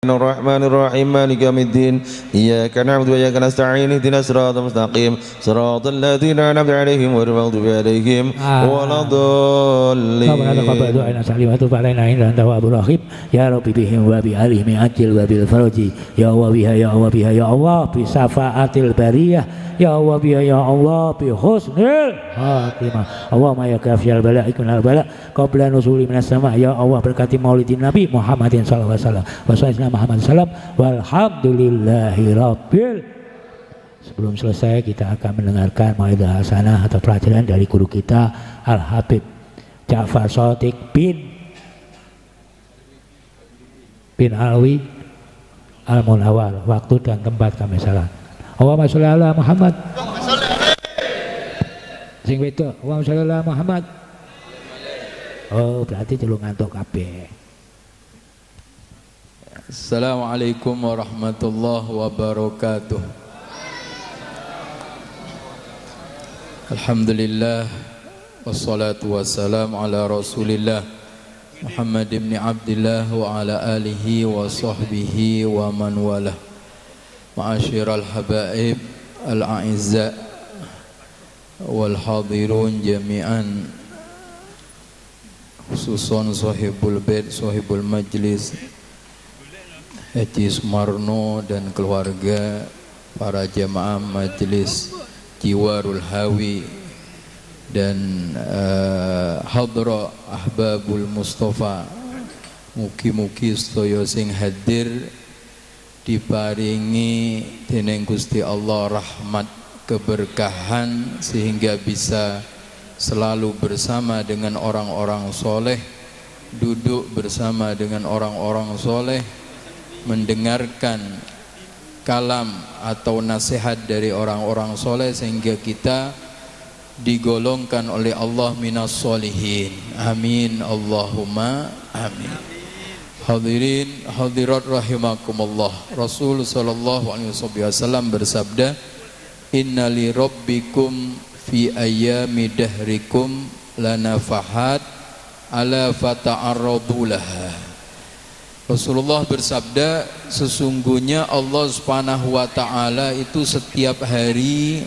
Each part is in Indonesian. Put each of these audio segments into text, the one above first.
الرحمن الرحيم مالك يوم الدين إياك نعبد وإياك نستعين اهدنا الصراط المستقيم صراط الذين أنعمت عليهم غير المغضوب عليهم ولا الضالين. ربنا تقبل دعاءنا سليم وتب علينا إنك أنت التواب الرحيم يا رب بهم وبآلهم عجل وبالفرج يا الله بها يا الله بها يا الله بشفاعة البرية يا الله بها يا الله بحسن الخاتمة اللهم يا كافي البلاء من البلاء قبل نزول من السماء يا الله berkati maulid Nabi Muhammadin sallallahu alaihi wasallam wa sallallahu Muhammad sallam walhamdulillahi rabbil. Sebelum selesai kita akan mendengarkan mauidhah hasanah atau pelajaran dari guru kita Al-Habib Ja'far Shadiq bin Alwi Al-Munawwar. Waktu dan tempat kami salah. Allahumma sholli ala Muhammad. Sing wedok, Allahumma sholli ala Muhammad. Oh, berarti celung ngantuk kabeh. Assalamualaikum warahmatullahi wabarakatuh. Alhamdulillah wassalatu wassalamu ala Rasulillah Muhammad ibn Abdillah wa ala alihi wa sahbihi wa man walah. Ma'asyiral habaib al-a'izza wal hadirun jami'an, khususon sahibul bait, sahibul majlis Haji Sumarno dan keluarga, para jamaah majelis Jiwarul Hawi dan hadra ahbabul Mustafa. Mugi-mugi sedaya sing hadir diparingi dening Gusti Allah rahmat keberkahan sehingga bisa selalu bersama dengan orang-orang soleh, duduk bersama dengan orang-orang soleh, mendengarkan kalam atau nasihat dari orang-orang soleh sehingga kita digolongkan oleh Allah minas solihin. Amin Allahumma amin. Hadirin hadirat rahimakumullah. Rasul sallallahu alaihi wasallam bersabda, inna li rabbikum fi ayyami dahrikum lanafahat ala fata'arradu laha. Rasulullah bersabda, sesungguhnya Allah Subhanahu wa taala itu setiap hari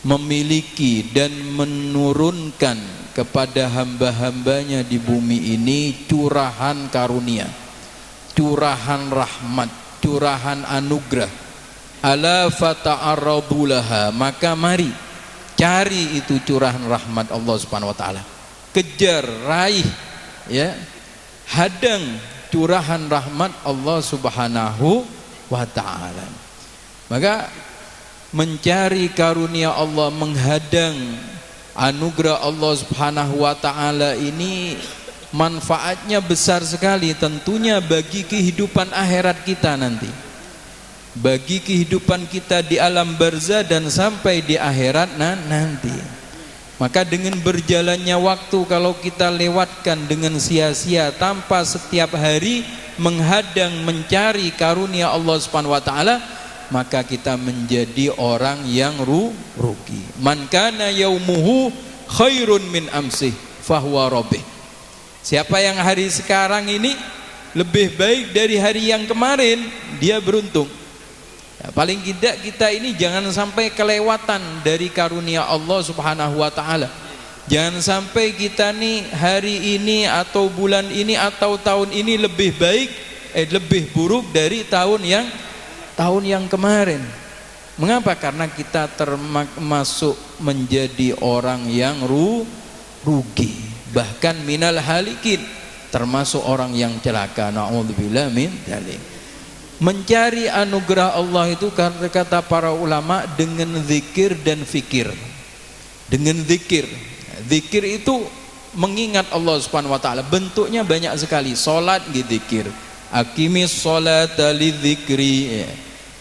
memiliki dan menurunkan kepada hamba-hambanya di bumi ini curahan karunia, curahan rahmat, curahan anugerah. Ala fata'arradu laha, maka mari cari itu curahan rahmat Allah Subhanahu wa taala. Kejar, raih, ya. Hadang curahan rahmat Allah Subhanahu wa taala. Maka mencari karunia Allah, menghadang anugerah Allah Subhanahu wa taala ini manfaatnya besar sekali tentunya bagi kehidupan akhirat kita nanti. Bagi kehidupan kita di alam barzah dan sampai di akhirat nanti. Maka dengan berjalannya waktu, kalau kita lewatkan dengan sia-sia tanpa setiap hari menghadang mencari karunia Allah Subhanahu wa taala, maka kita menjadi orang yang rugi. Man kana yaumuhu khairun min amsih fahuwa rabbih. Siapa yang hari sekarang ini lebih baik dari hari yang kemarin, dia beruntung. Ya, paling tidak kita ini jangan sampai kelewatan dari karunia Allah Subhanahu wa taala. Jangan sampai kita nih hari ini atau bulan ini atau tahun ini lebih baik lebih buruk dari tahun yang kemarin. Mengapa? Karena kita termasuk menjadi orang yang rugi, bahkan minal halikin, termasuk orang yang celaka. Na'udzubillah min dzalik. Mencari anugerah Allah itu kata para ulama dengan zikir dan fikir. Dengan zikir. Zikir itu mengingat Allah Subhanahu wa taala. Bentuknya banyak sekali. Salat zikir. Aqimis sholata lidzikri.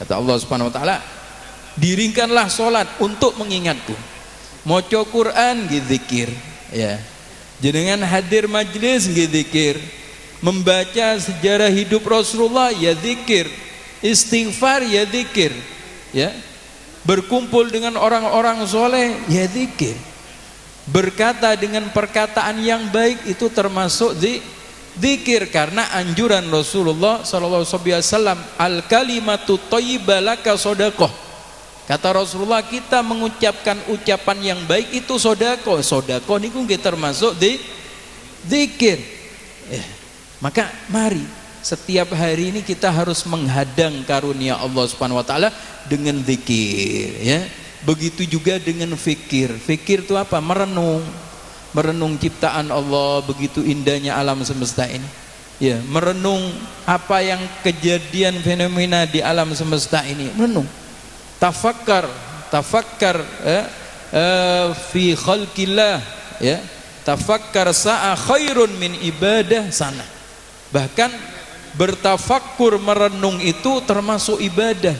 Kata Allah Subhanahu wa taala, diringkanlah salat untuk mengingatku. Maca Quran zikir, ya. Jenengan hadir majelis zikir. Membaca sejarah hidup Rasulullah ya zikir, istighfar ya zikir, ya. Berkumpul dengan orang-orang soleh ya zikir, berkata dengan perkataan yang baik itu termasuk Zikir karena anjuran Rasulullah sallallahu alaihi wasallam, al kalimatu thayyibah laka shadaqah. Kata Rasulullah, kita mengucapkan ucapan yang baik itu sedekah. Sedekah niku nggih termasuk di zikir. Maka mari setiap hari ini kita harus menghadang karunia Allah Subhanahu wa taala dengan zikir, ya. Begitu juga dengan fikir. Fikir itu apa? Merenung. Merenung ciptaan Allah, begitu indahnya alam semesta ini. Ya, merenung apa yang kejadian fenomena di alam semesta ini. Merenung. Tafakkar fi khalqillah, ya. Tafakkar sa'a khairun min ibadah sana. Bahkan bertafakkur, merenung itu termasuk ibadah.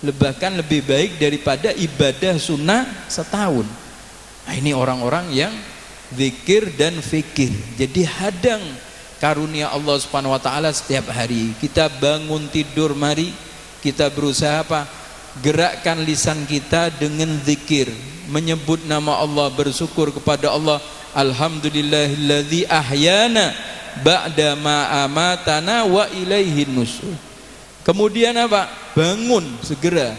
Bahkan lebih baik daripada ibadah sunnah setahun. Nah, ini orang-orang yang zikir dan fikir. Jadi hadang karunia Allah Subhanahu wa taala setiap hari. Kita bangun tidur, mari kita berusaha apa? Gerakkan lisan kita dengan zikir, menyebut nama Allah, bersyukur kepada Allah. Alhamdulillahilladzi ahyana ba'da ma amatana wa ilaihin nusyur. Kemudian apa? Bangun segera.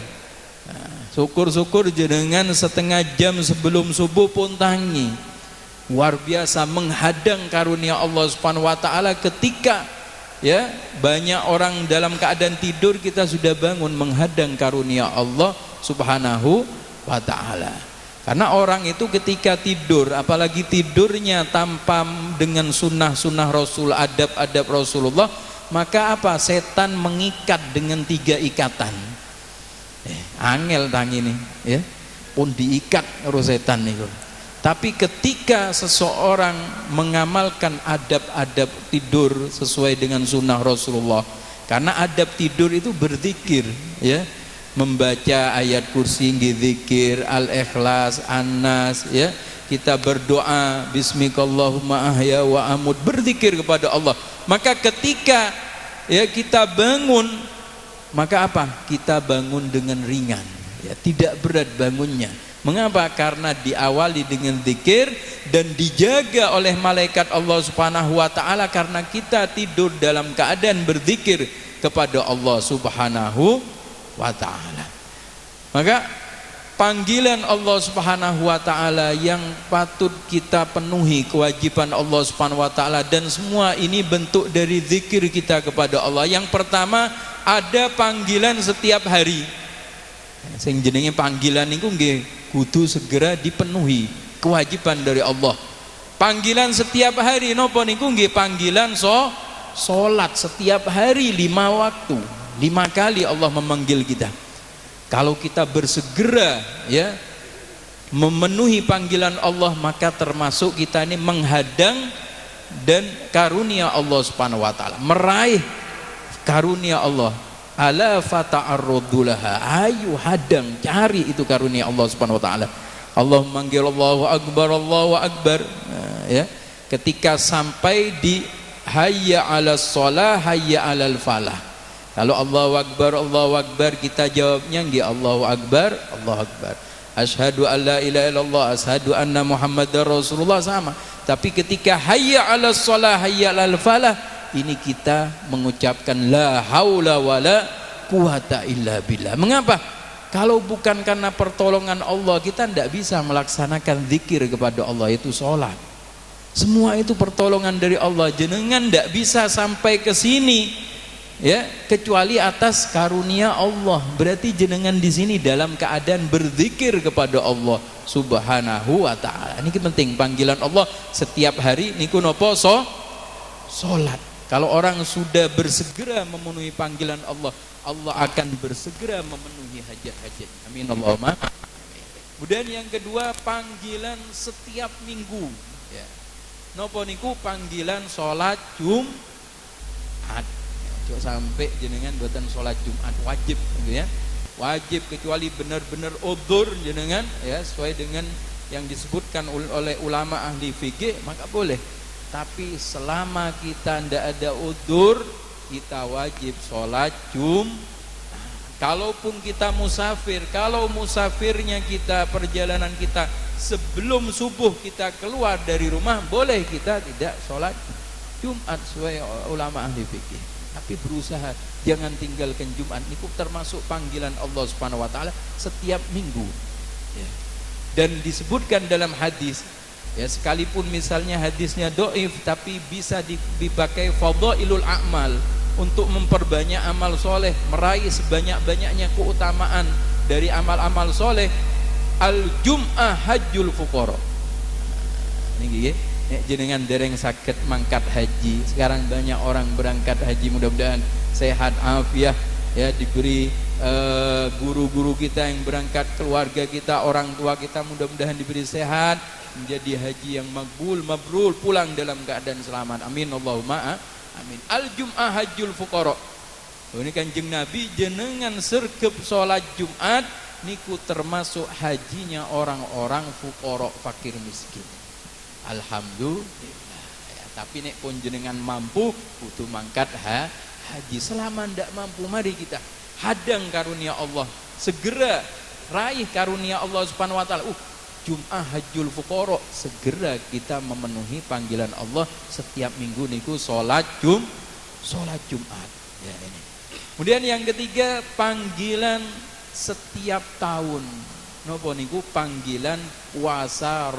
Syukur-syukur jenengan setengah jam sebelum subuh pun tangi. Luar biasa menghadang karunia Allah Subhanahu wa taala ketika, ya, banyak orang dalam keadaan tidur, kita sudah bangun menghadang karunia Allah Subhanahu wa taala. Karena orang itu ketika tidur, apalagi tidurnya tanpa dengan sunnah-sunnah Rasul, adab-adab Rasulullah, maka apa? Setan mengikat dengan 3 ikatan. Angel tangi nih, ya. Pun diikat karo setan niku. Tapi ketika seseorang mengamalkan adab-adab tidur sesuai dengan sunnah Rasulullah, karena adab tidur itu berzikir, ya, membaca ayat kursi zikir, al-ikhlas, an-nas, ya, kita berdoa bismikallahumma ahya wa amut, berzikir kepada Allah. Maka ketika, ya, kita bangun, maka apa? Kita bangun dengan ringan, ya, tidak berat bangunnya. Mengapa? Karena diawali dengan zikir dan dijaga oleh malaikat Allah Subhanahu wa taala, karena kita tidur dalam keadaan berzikir kepada Allah Subhanahu wa taala. Maka panggilan Allah Subhanahu wa taala yang patut kita penuhi, kewajiban Allah Subhanahu wa taala, dan semua ini bentuk dari zikir kita kepada Allah. Yang pertama, ada panggilan setiap hari. Sing jenenge panggilan niku nggih kudu segera dipenuhi, kewajiban dari Allah. Panggilan setiap hari napa niku nggih panggilan salat setiap hari 5 waktu. 5 kali Allah memanggil kita. Kalau kita bersegera, ya, memenuhi panggilan Allah, maka termasuk kita ini menghadang dan karunia Allah Subhanahu wa taala, meraih karunia Allah. Ala fata'arrudulaha, ayo hadang, cari itu karunia Allah Subhanahu wa taala. Allah memanggil Allahu akbar, Allahu akbar, ya. Ketika sampai di hayya 'alas shalah, hayya 'alal falah. Kalau Allahu akbar, kita jawabnya nggih Allahu akbar, Allahu akbar. Asyhadu an la ilaha illallah, asyhadu anna Muhammadar Rasulullah, sama. Tapi ketika hayya 'alas shalah, hayya 'alal falah, ini kita mengucapkan la haula wala quwata illa billah. Mengapa? Kalau bukan karena pertolongan Allah, kita tidak bisa melaksanakan zikir kepada Allah, itu sholat. Semua itu pertolongan dari Allah. Jenengan tidak bisa sampai ke sini, ya, kecuali atas karunia Allah. Berarti jenengan di sini dalam keadaan berzikir kepada Allah Subhanahu wa taala. Ini penting, panggilan Allah setiap hari niku napa? Salat. Kalau orang sudah bersegera memenuhi panggilan Allah, Allah akan bersegera memenuhi hajat-hajat. Amin Allahumma. Kemudian yang kedua, panggilan setiap minggu, ya. Napa niku? Panggilan salat Jumat. Ojo sampai jenengan buatan salat Jumat wajib, gitu ya. Wajib kecuali benar-benar udzur jenengan, ya, sesuai dengan yang disebutkan oleh ulama ahli fikih, maka boleh. Tapi selama kita tidak ada udzur, kita wajib sholat Jumat. Kalaupun kita musafir, kalau musafirnya kita, perjalanan kita sebelum subuh kita keluar dari rumah, boleh kita tidak sholat. Jumat sesuai ulama ahli fikih. Tapi berusaha jangan tinggalkan Jumat. Niku termasuk panggilan Allah Subhanahu wa taala setiap minggu. Ya. Dan disebutkan dalam hadis, ya, sekalipun misalnya hadisnya doif, tapi bisa dipakai fadhailul a'mal untuk memperbanyak amal soleh, meraih sebanyak-banyaknya keutamaan dari amal-amal soleh. Al-Jum'ah hajjul fuqara. Ini jenengan dereng sakit mangkat haji. Sekarang banyak orang berangkat haji, mudah-mudahan sehat afiah, ya, diberi guru-guru kita yang berangkat, keluarga kita, orang tua kita, mudah-mudahan diberi sehat, menjadi haji yang makbul, mabrur, pulang dalam keadaan selamat. Amin Allahumma amin. Al-Jum'ah hajjul fuqara. Ini Kanjeng Nabi jenengan sergep sholat Jumat niku termasuk hajinya orang-orang fuqara, fakir miskin. Alhamdulillah, ya, tapi nek pun jenengan mampu butuh mangkat haji. Selama ndak mampu, mari kita hadang karunia Allah, segera raih karunia Allah Subhanahu wa taala. Jum'ah hajjul fuqara, segera kita memenuhi panggilan Allah setiap minggu niku salat Jumat. Ya, ini. Kemudian yang ketiga, panggilan setiap tahun. Napa niku panggilan puasa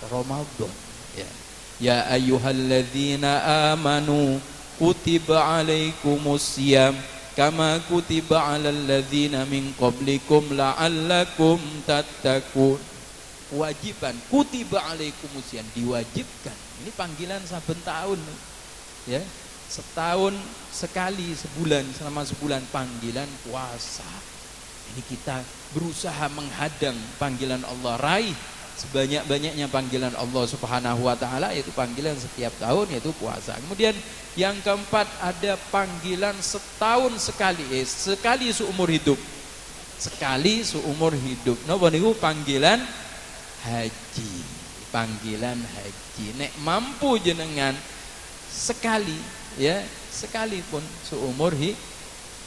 Ramadan, ya. Ya ayyuhalladzina amanu kutiba alaikumusiyam kama kutiba alal ladzina min qablikum la'allakum tattaqun. Wajiban, kutiba alaikumusiyam, diwajibkan. Ini panggilan saben tahun, ya. Setahun sekali, sebulan, selama sebulan panggilan puasa. Ini kita berusaha menghadang panggilan Allah, raih sebanyak-banyaknya panggilan Allah Subhanahu wa taala, yaitu panggilan setiap tahun, yaitu puasa. Kemudian yang keempat, ada panggilan setahun sekali, sekali seumur hidup. Sekali seumur hidup. Napa niku panggilan haji. Panggilan haji. Nek mampu jenengan sekali, ya, sekalipun seumur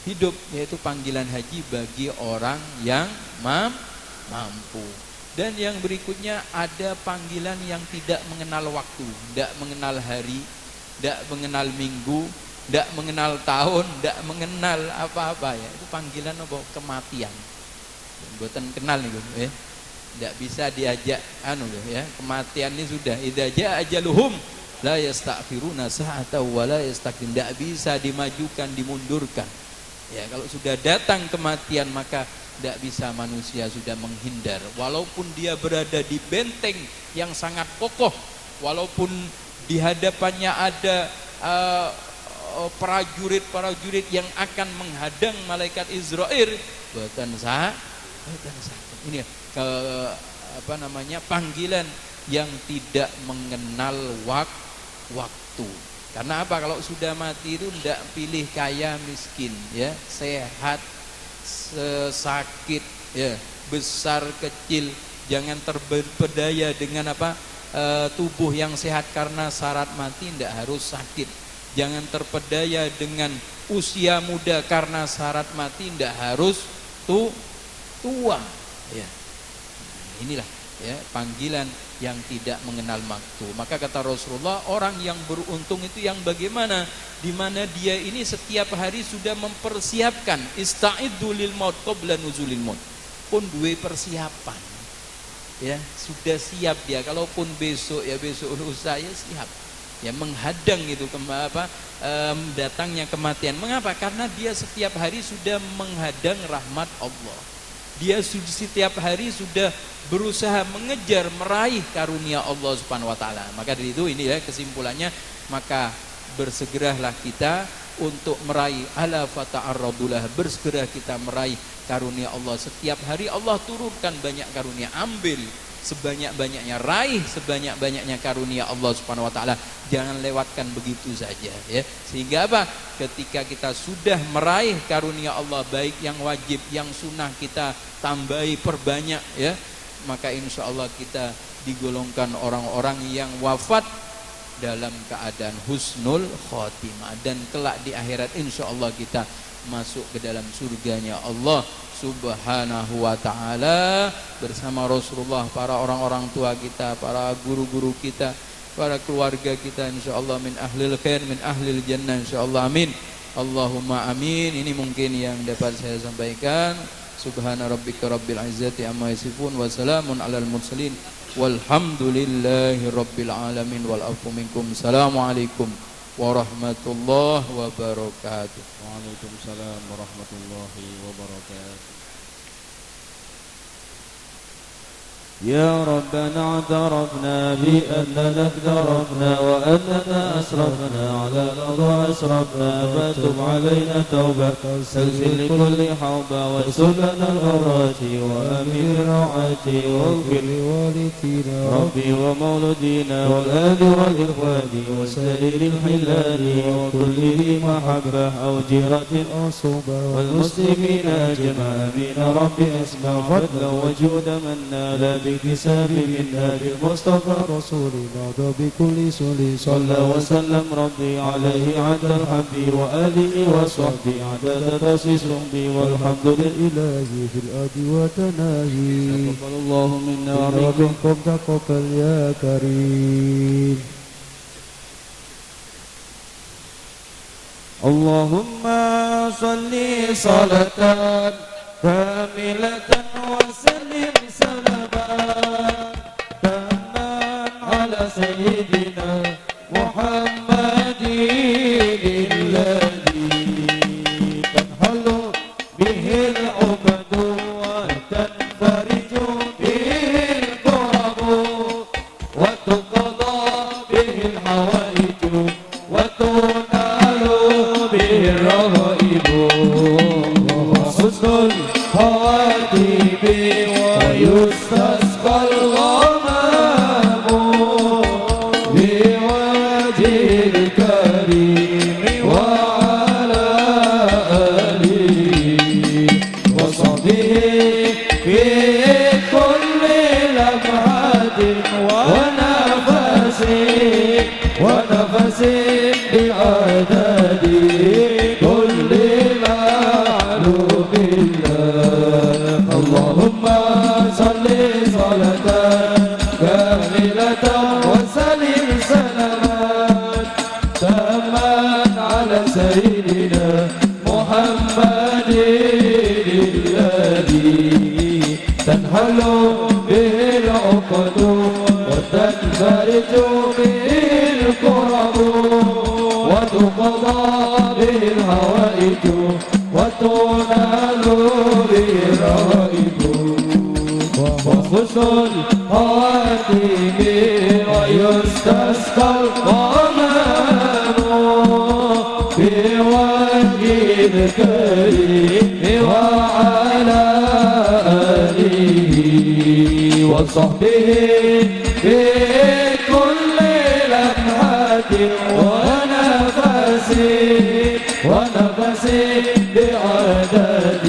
hidup, yaitu panggilan haji bagi orang yang mampu. Dan yang berikutnya, ada panggilan yang tidak mengenal waktu, tidak mengenal hari, tidak mengenal minggu, tidak mengenal tahun, tidak mengenal apa-apa, ya. Itu panggilan apa? Kematian. Mboten kenal nih, ya. Tidak bisa diajak ya. Kematian ini sudah idza jaa ajaluhum la yastakhiruna sa'atan wa la yastaqdim. Tidak bisa dimajukan, dimundurkan. Ya, kalau sudah datang kematian maka tidak bisa manusia sudah menghindar. Walaupun dia berada di benteng yang sangat kokoh, walaupun di hadapannya ada prajurit-prajurit yang akan menghadang malaikat Israel, boten sah. Ini panggilan yang tidak mengenal waktu. Karena apa? Kalau sudah mati itu tidak pilih kaya miskin, ya, sehat sakit, ya, besar kecil. Jangan terpedaya dengan tubuh yang sehat karena syarat mati, tidak harus sakit. Jangan terpedaya dengan usia muda karena syarat mati, tidak harus tua, ya. Inilah, ya, panggilan yang tidak mengenal waktu. Maka kata Rasulullah, orang yang beruntung itu yang bagaimana? Di mana dia ini setiap hari sudah mempersiapkan, ista'iddu lil maut qabla nuzulil maut. Pun duwe persiapan, ya, sudah siap dia. Kalaupun besok lusa, ya siap, ya, menghadang itu datangnya kematian. Mengapa? Karena dia setiap hari sudah menghadang rahmat Allah. Dia setiap hari sudah berusaha mengejar, meraih karunia Allah Subhanahu wa taala. Maka dari itu, ini ya kesimpulannya, maka bersegeralah kita untuk meraih ala fata'arradulah, bersegera kita meraih karunia Allah. Setiap hari Allah turunkan banyak karunia, ambil sebanyak-banyaknya, raih sebanyak-banyaknya karunia Allah Subhanahu wa taala. Jangan lewatkan begitu saja, ya. Sehingga apa? Ketika kita sudah meraih karunia Allah, baik yang wajib, yang sunnah, kita tambahi, perbanyak, ya. Maka insya Allah kita digolongkan orang-orang yang wafat dalam keadaan husnul khotimah, dan kelak di akhirat insya Allah kita masuk ke dalam surganya Allah Subhanahu wa ta'ala bersama Rasulullah, para orang-orang tua kita, para guru-guru kita, para keluarga kita insyaallah min ahlil khair, min ahlil jannah insyaallah, amin. Allahumma amin. Ini mungkin yang dapat saya sampaikan. Subhana rabbika rabbil izzati amma yasifun wa salamun alal mursalin walhamdulillahi rabbil alamin wal afu minkum. Assalamualaikum warahmatullahi wabarakatuh. Waalaikumsalam warahmatullahi wabarakatuh. يا ربنا اعترفنا بأننا اقترفنا وأننا أسرفنا على الأرض أسرفنا فتب علينا توبة استغفر لكل حوبة واغفر لنا الغرات وأمن روعات واغفر لوالدينا ربي ومولدينا والآل والإخوان وسائر الحلال وكل ذي محبة أو جيرة أو صوبة والمسلمين أجمع آمين ربي أسمع فضلا وجود من نال بكساب منا بالمصطفى رسول بعد بكل سولي صلى وسلم ربي عليه عند الحمد وآله وصحبه عدد تسيس ربي والحمد لله في الأرض وتناهي. تقبل الله منا ومنكم تقبل يا كريم. اللهم صل صلاة كاملة وسلم سلاما تاما على سيدنا محمد الذي تنحل به العقد وتنفرج به الكرب وتقضى به الحوائج وتنال به الرغائب وحسن الخواتيم ويستسقى الغمام بوجه الكريم وعلى آله وصحبه في كل لمحة ونفس بعدد كل معلوم الله. اللهم صل صلاة كاملة وسلم سلاما تاما على سيدنا محمد الذي تنحل به العقد وتنفرج به الكرب وتقضى به الحوائج وتنال به الرغائب وحسن الخواتيم ويستسقى الغمام بوجه الكريم وعلى آله وصحبه في كل لمحة ونفس بعدد